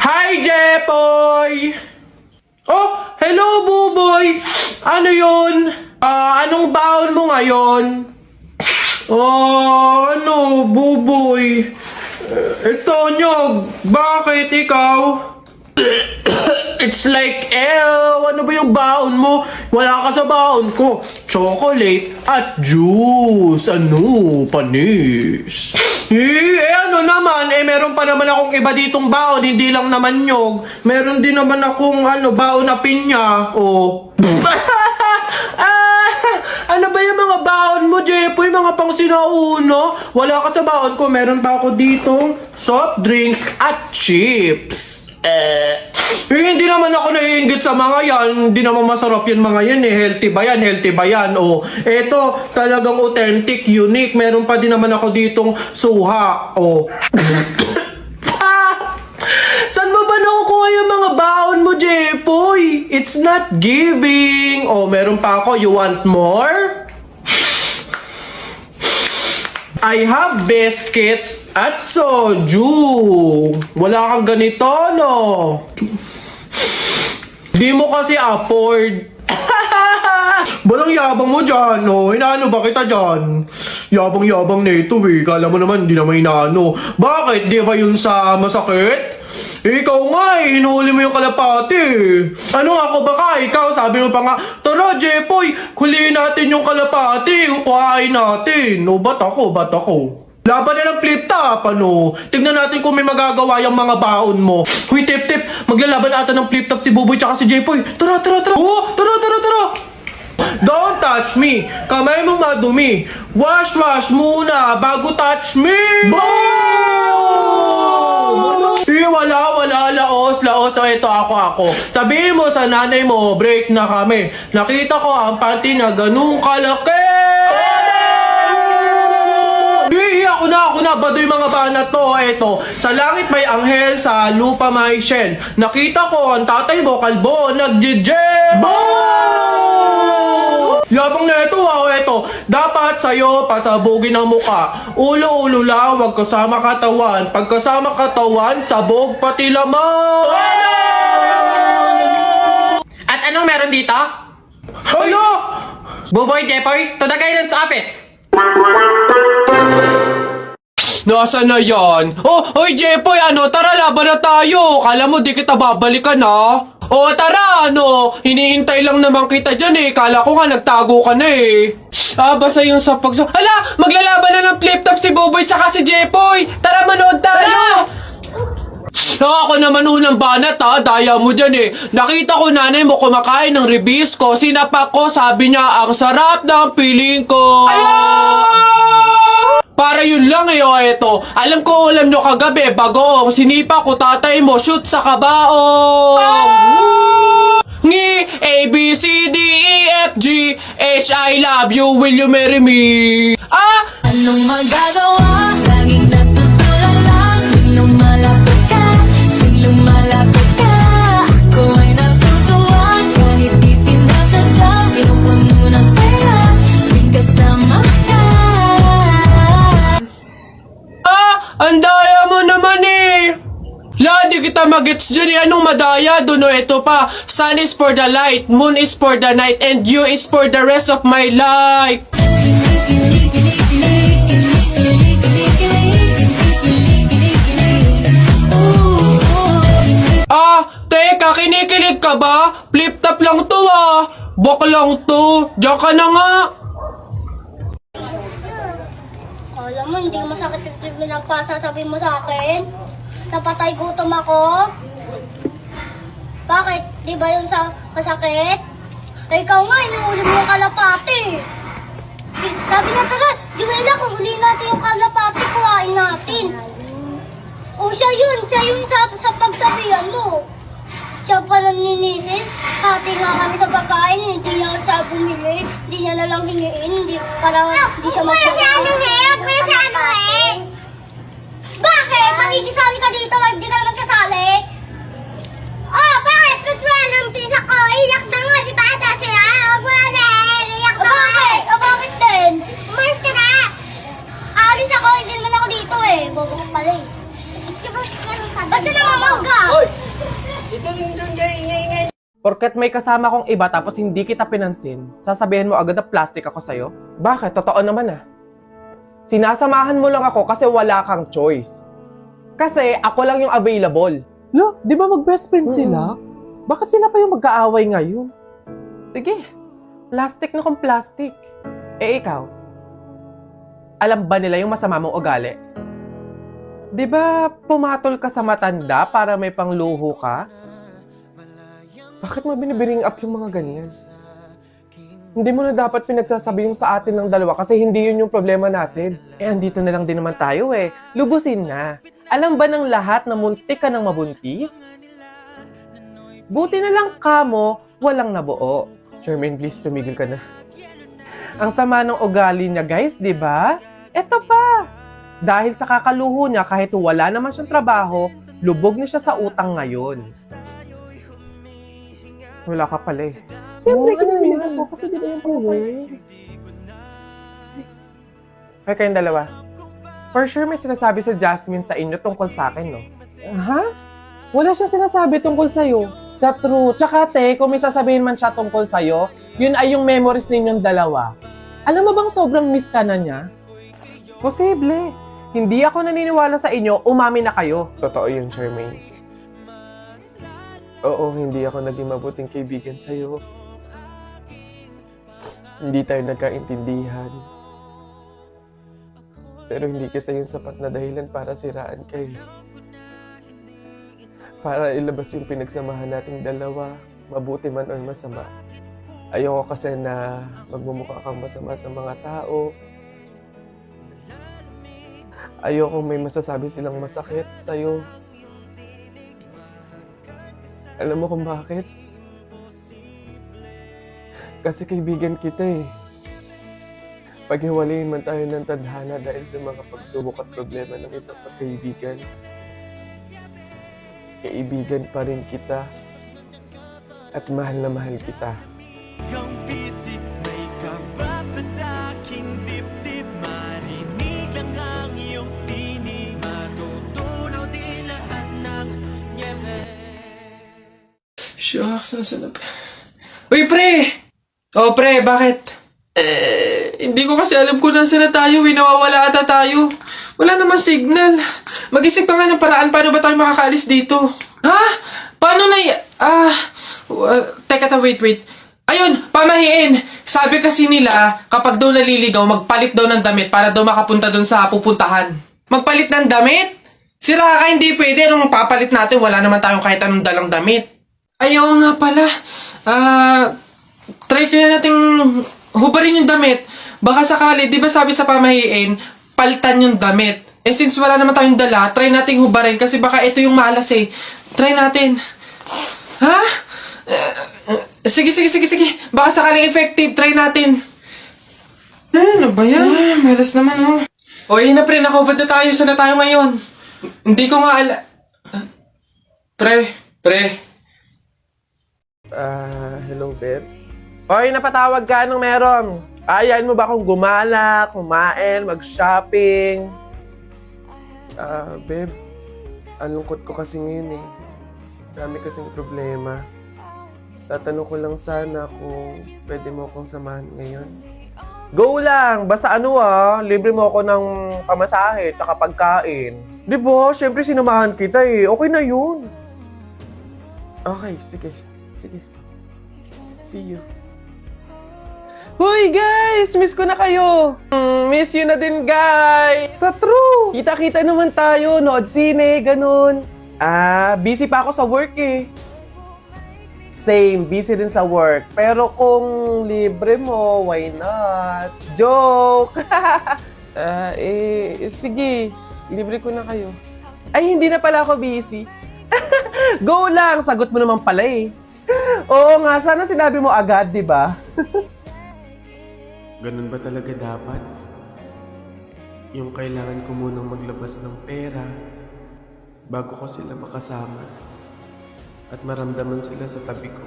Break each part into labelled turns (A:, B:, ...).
A: Hi, Jepoy! Oh, hello, Buboy! Ano yun? Anong baon mo ngayon? Ano, Buboy? Ito, Nyog. Bakit ikaw? It's like, ano ba yung baon mo? Wala ka sa baon ko. Chocolate at juice. Ano, panis. Ano naman? Meron pa naman akong iba ditong baon. Hindi lang naman Nyog. Meron din naman akong, baon na pinya. Oh. Ano ba yung mga baon mo, Jepoy? Mga pang sinauna? Wala ka sa baon ko. Meron pa ako ditong soft drinks at chips. Hindi naman ako naiinggit sa mga yan. Hindi naman masarap yan mga yan eh. Healthy ba yan? Healthy ba yan? Oh, eto, talagang authentic, unique. Meron pa din naman ako ditong suha. Oh. Saan mo ba nakukuha yung mga baon mo, Jepoy? It's not giving. Oh, meron pa ako. You want more? I have biscuits at soju. Wala kang ganito, no? Di mo kasi afford. Balang yabang mo dyan, no? Inaano ba kita dyan? Yabang-yabang na ito, eh. Kala mo naman, di naman inaano. Bakit? Di ba yun sa masakit? Ikaw nga, hinuli mo yung kalapati. Ano ako baka? Ikaw, sabi mo pa nga, tara, Jepoy, huliin natin yung kalapati. Kuhain natin. O, ba't ako? Laban na ng flip top, ano? Tignan natin kung may magagawa yung mga baon mo. Huy, tip, maglalaban ata ng flip top si Buboy tsaka si Jepoy. Tara. Oh, tara. Don't touch me. Kamay mo madumi. Wash muna bago touch me. Boom! Wala, laos. O, ito ako. Sabihin mo sa nanay mo, break na kami. Nakita ko ang panty na ganung kalaki. Ako na, baduy mga banat to. Eto, sa langit may anghel, sa lupa may shen. Nakita ko ang tatay mo, kalbo, nagjijem. Yabang na ito, eto. Dapat sa'yo pasabugin ang muka. Ulo lang, wag kasama katawan. Pagkasama katawan, sabog pati laman.
B: At anong meron dito?
A: Ano?
B: Buboy, Jepoy, to the guidance office.
A: Nasaan na yan? Hoy Jepoy, tara laban na tayo. Kala mo di kita babalikan ha? Tara, hinihintay lang naman kita dyan eh. Kala ko nga nagtago ka na eh. Basta yung sa Hala, maglalaban na ng flip top si Buboy tsaka si Jepoy. Tara, manood tayo. Ako naman unang banat ha, daya mo dyan eh. Nakita ko nanay mo kumakain ng ribisco. Sinapak ko, sabi niya, ang sarap ng piling ko. Para yun lang eh, eto. Alam nyo kagabi, bagoong sinipa ko tatay mo, shoot sa kabaong. Ngi, A, B, C, D, E, F, G, H, I love you, will you marry me?
C: Anong magagawa? Laging natutulala. Tuwing lumalapit ka. Ako ay natutuwa. Kahit di sinasadya. Pinupuno ng saya. Tuwing kasama ka.
A: Ang daya mo naman eh! Di kita magets dyan eh. Anong madaya? Doon ito pa. Sun is for the light, moon is for the night, and you is for the rest of my life. Teka, kinikilig ka ba? Flip top lang to Bok lang to. Diyan ka na nga.
D: Alam mo, hindi masakit yung pinagpasasabi mo sa akin. Napatay gutom ako. Bakit? Di ba yun sa masakit? Ikaw nga, inuuli mo yung kalapati. Sabi na tara, Juwela, kung huli natin yung kalapati, kuhain natin. Siya yun sa pagsabihan mo. Siya pala ninisin. Hati nga kami sa pagkain, hindi niya siya bumili. Hindi niya na lang hingiin, para hindi siya magsasabi. Bakit? Makikisali ka dito, hindi ka na magsasali? Bakit? Tutwanan pisa ko, iyak na nga, di ba? Dati iyak na nga. Bakit din? Umalis ka na. Aalis ako, hindi naman ako dito eh. Bobo ka pala eh. Ba't ka namamangga?
E: Porket may kasama kong iba tapos hindi kita pinansin, sasabihin mo agad na plastic ako sa'yo? Bakit? Totoo naman ah. Sinasamahan mo lang ako kasi wala kang choice. Kasi ako lang yung available. Lo, di ba mag-best friend sila? Bakit sila pa yung magkaaway ngayon? Sige, plastic na kung plastic. Eh ikaw, alam ba nila yung masama mong ugali? Di ba pumatol ka sa matanda para may pangluho ka? Bakit mo binibiring up yung mga ganyan? Hindi mo na dapat pinagsasabi yung sa atin ng dalawa kasi hindi yun yung problema natin. Eh, andito na lang din naman tayo eh. Lubusin na. Alam ba ng lahat na muntik ka ng mabuntis? Buti na lang kamo, walang nabuo. Charmaine, please, tumigil ka na. Ang sama ng ugali niya, guys, di ba? Eto pa! Dahil sa kakaluho niya, kahit wala naman siyang trabaho, lubog na siya sa utang ngayon. Wala ka pala eh. Siyempre, kinalimutan ko kasi di ba yung pangawin? Kaya kayong dalawa. For sure may sinasabi sa Jasmine sa inyo tungkol sa akin, no? Ha? Wala siya sinasabi tungkol sa'yo. Sa true. Tsaka te, kung may sasabihin man siya tungkol sa'yo, yun ay yung memories ninyong dalawa. Alam mo bang sobrang miss ka na niya? Posible. Hindi ako naniniwala sa inyo, umami na kayo. Totoo yun, Charmaine. Oo, hindi ako naging mabuting kaibigan sa'yo. Hindi tayo nagkaintindihan. Pero hindi kasi yung sapat na dahilan para siraan kayo. Para ilabas yung pinagsamahan nating dalawa, mabuti man o masama. Ayoko kasi na magmumukha kang masama sa mga tao. Ayoko may masasabi silang masakit sa'yo. Alam mo kung bakit? Kasi kaibigan kita eh. Paghiwalayin man tayo ng tadhana dahil sa mga pagsubok at problema ng isang pagkaibigan, kaibigan pa rin kita at mahal na mahal kita.
F: Ikaw bisig, may kaba pa sa aking dibdib. Marinig lang ang iyong tinig, matutunaw din lahat ng nyeme.
B: Shucks, nasanap. Uy, pre! Oh, pre, bakit? Hindi ko kasi alam kung nasa na tayo, nawawala ata tayo. Wala naman signal. Mag-isip ka nga ng paraan paano ba tayo makakaalis dito. Ha? Paano na teka, wait. Ayun, pamahiin. Sabi kasi nila, kapag daw naliligaw, magpalit daw ng damit para daw makapunta doon sa pupuntahan. Magpalit ng damit? Sira ka, hindi pwede. Anong papalit natin? Wala naman tayong kahit anong dalang damit. Ayaw nga pala. Try kaya nating hubarin yung damit. Baka sakali, di ba sabi sa pamahiin, palitan yung damit. Eh since wala naman tayong dala, try nating hubarin kasi baka ito yung malas eh. Try natin. Ha? Sige. Baka sakaling effective, try natin. Ano ba yan? Malas naman oh. O yun na pre, nakahubad na tayo. Saan na tayo ngayon? Hindi ko nga Pre.
E: Hello, babe. Hoy, napatawag ka. Anong meron? Ayain mo ba akong gumala, kumain, mag-shopping?
G: Babe, ang lungkot ko kasi ngayon eh. Dami kasing problema. Tatanong ko lang sana kung pwede mo akong samahan ngayon.
E: Go lang! Basta libre mo ako ng pamasahe tsaka pagkain. Di ba? Siyempre sinamahan kita eh. Okay na yun.
G: Okay, sige. See you.
E: Hoy guys! Miss ko na kayo! Miss you na din guys! Sa true! Kita-kita naman tayo, nood sine, ganun. Busy pa ako sa work eh. Same, busy din sa work. Pero kung libre mo, why not? Joke! Sige. Libre ko na kayo. Ay, hindi na pala ako busy. Go lang! Sagot mo naman pala eh. Oo nga, sana sinabi mo agad, di ba?
G: Ganun ba talaga dapat? Yung kailangan ko munang maglabas ng pera bago ko sila makasama at maramdaman sila sa tabi ko.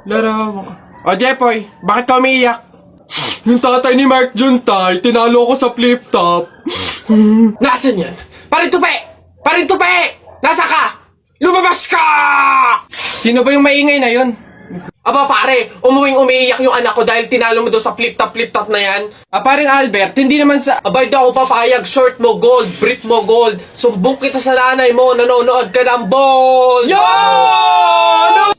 B: Larawan ka. O Jepoy, bakit ka umiiyak?
G: Yung tatay ni Mark Juntay, tinalo ko sa flip top.
B: Nasaan yan? Parintupi! Parintupi! Nasa ka? Lumabas ka! Sino ba yung maingay na yon? Aba pare, umuwing umiiyak yung anak ko dahil tinalo mo doon sa flip top na yan. Paring Albert, hindi naman sa abay daw ako papayag, short mo gold, brief mo gold, sumbong kita sa nanay mo, nanonood ka ng balls!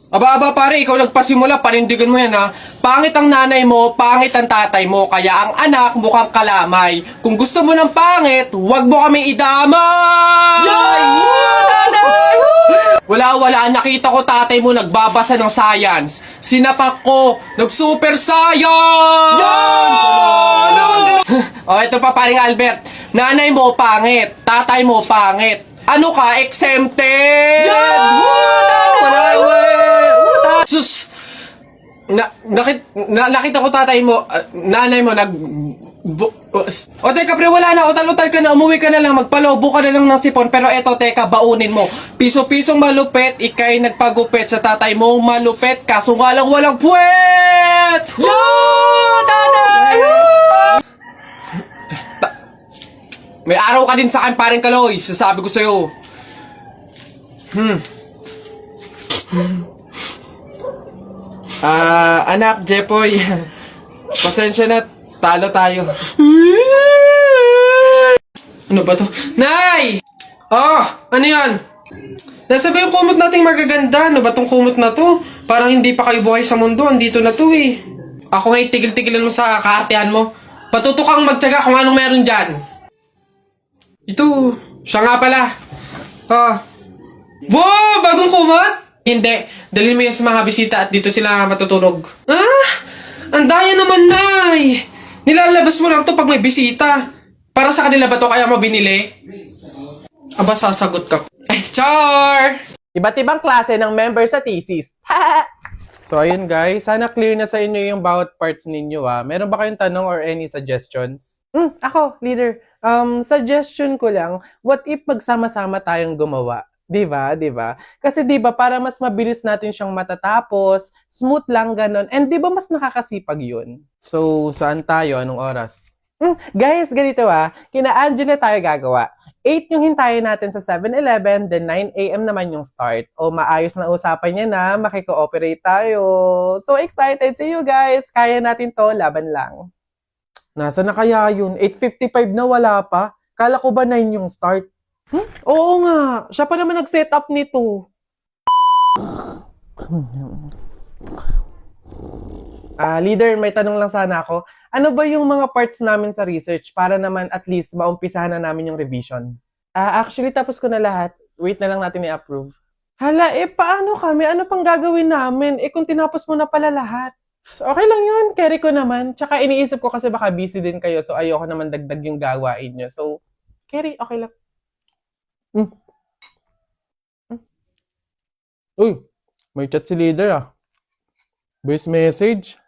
B: Aba pare, ikaw nagpasimula, panindigan mo yan ha. Pangit ang nanay mo, pangit ang tatay mo, kaya ang anak mukhang kalamay. Kung gusto mo ng pangit, huwag mo kami idamay! Wala, nakita ko tatay mo nagbabasa ng science. Sinapak ko, nag-super science! O, ito pa paring Albert. Nanay mo pangit, tatay mo pangit. Ano ka, exempted? Sus! Nakita ko tatay mo, nanay mo o teka pre, wala na, utal-utal ka na, umuwi ka na lang, magpalobo ka na lang ng sipon, pero eto teka, baunin mo. Piso-pisong malupet, ikay nagpagupit sa tatay mo, malupet, kaso nga lang walang puwet! May araw ka din sa akin, paring Kaloy, sasabi ko sa'yo. Anak, Jepoy, pasensya na, talo tayo. Ano ba to? Nay! Ano yan? Nasabi yung kumot nating magaganda. Ano ba tong kumot na to? Parang hindi pa kayo buhay sa mundo. Andito na to eh. Ako nga tigil-tigilan mo sa kaartehan mo. Patutukang magtyaga kung anong meron dyan. Ito, siya nga pala. Wow! Bagong kumot? Hindi. Dalhin mo yan sa mga bisita at dito sila matutulog. Ang daya naman, Nay! Nilalabas mo lang to pag may bisita. Para sa kanila ba to kaya mo binili? Aba, sasagot ka. Ay, char!
E: Iba't ibang klase ng member sa thesis. So, ayun guys. Sana clear na sa inyo yung bawat parts ninyo Meron ba kayong tanong or any suggestions? Ako, leader. Suggestion ko lang, what if magsama-sama tayong gumawa? Diba? Kasi diba, para mas mabilis natin siyang matatapos, smooth lang ganon, and diba mas nakakasipag yun? So, saan tayo? Anong oras? Guys, ganito kina Angela tayo gagawa. 8 yung hintayin natin sa 7-Eleven, then 9 a.m. naman yung start. O maayos na usapan niya na, makiko-operate tayo. So excited! See you guys! Kaya natin to, laban lang. Nasa na kaya yun? 8:55 na wala pa? Kala ko ba 9 yung start? Oo nga, siya pa naman nag-set up nito. Leader, may tanong lang sana ako. Ano ba yung mga parts namin sa research para naman at least maumpisahan na namin yung revision? Actually, tapos ko na lahat. Wait na lang natin i-approve. Hala, paano kami? Ano pang gagawin namin? Kung tinapos mo na pala lahat. Okay lang yun, carry ko naman. Tsaka iniisip ko kasi baka busy din kayo, so ayoko naman dagdag yung gawain nyo. So, carry, okay lang. Uy, may chat si leader Voice message.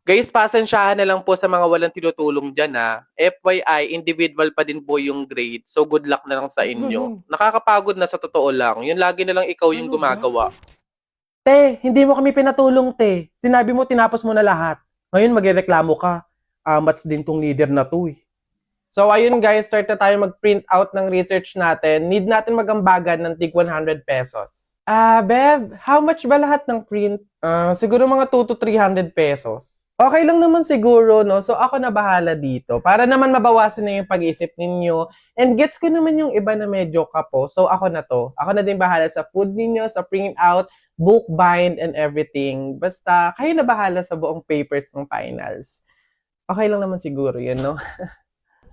E: Guys, pasensyahan na lang po sa mga walang tinutulong dyan FYI, individual pa din po yung grade. So good luck na lang sa inyo. Nakakapagod na sa totoo lang. Yun lagi na lang ikaw yung gumagawa. Te, hindi mo kami pinatulong, te. Sinabi mo tinapos mo na lahat. Ngayon magreklamo ka. Mats din tong leader na to So ayun guys, start na tayo mag-print out ng research natin. Need natin magambagan ng tig 100 pesos. Beb, how much ba lahat ng print? Siguro mga 2 to 300 pesos. Okay lang naman siguro, no? So ako na bahala dito. Para naman mabawasan na yung pag-iisip ninyo. And gets ko naman yung iba na medyo kapo. So ako na to. Ako na din bahala sa food ninyo, sa print out, book bind, and everything. Basta kayo na bahala sa buong papers ng finals. Okay lang naman siguro yun, no?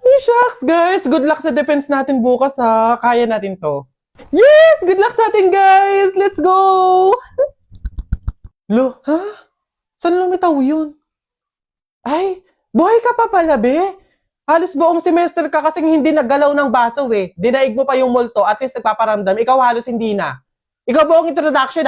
E: Shucks, guys! Good luck sa defense natin bukas, Kaya natin to. Yes! Good luck sa atin, guys! Let's go! Lo, Saan lumitaw yun? Ay, buhay ka pa pala, be? Halos buong semester ka kasing hindi naggalaw ng baso, Dinaig mo pa yung multo, at least nagpaparamdam. Ikaw halos hindi na. Ikaw buong introduction,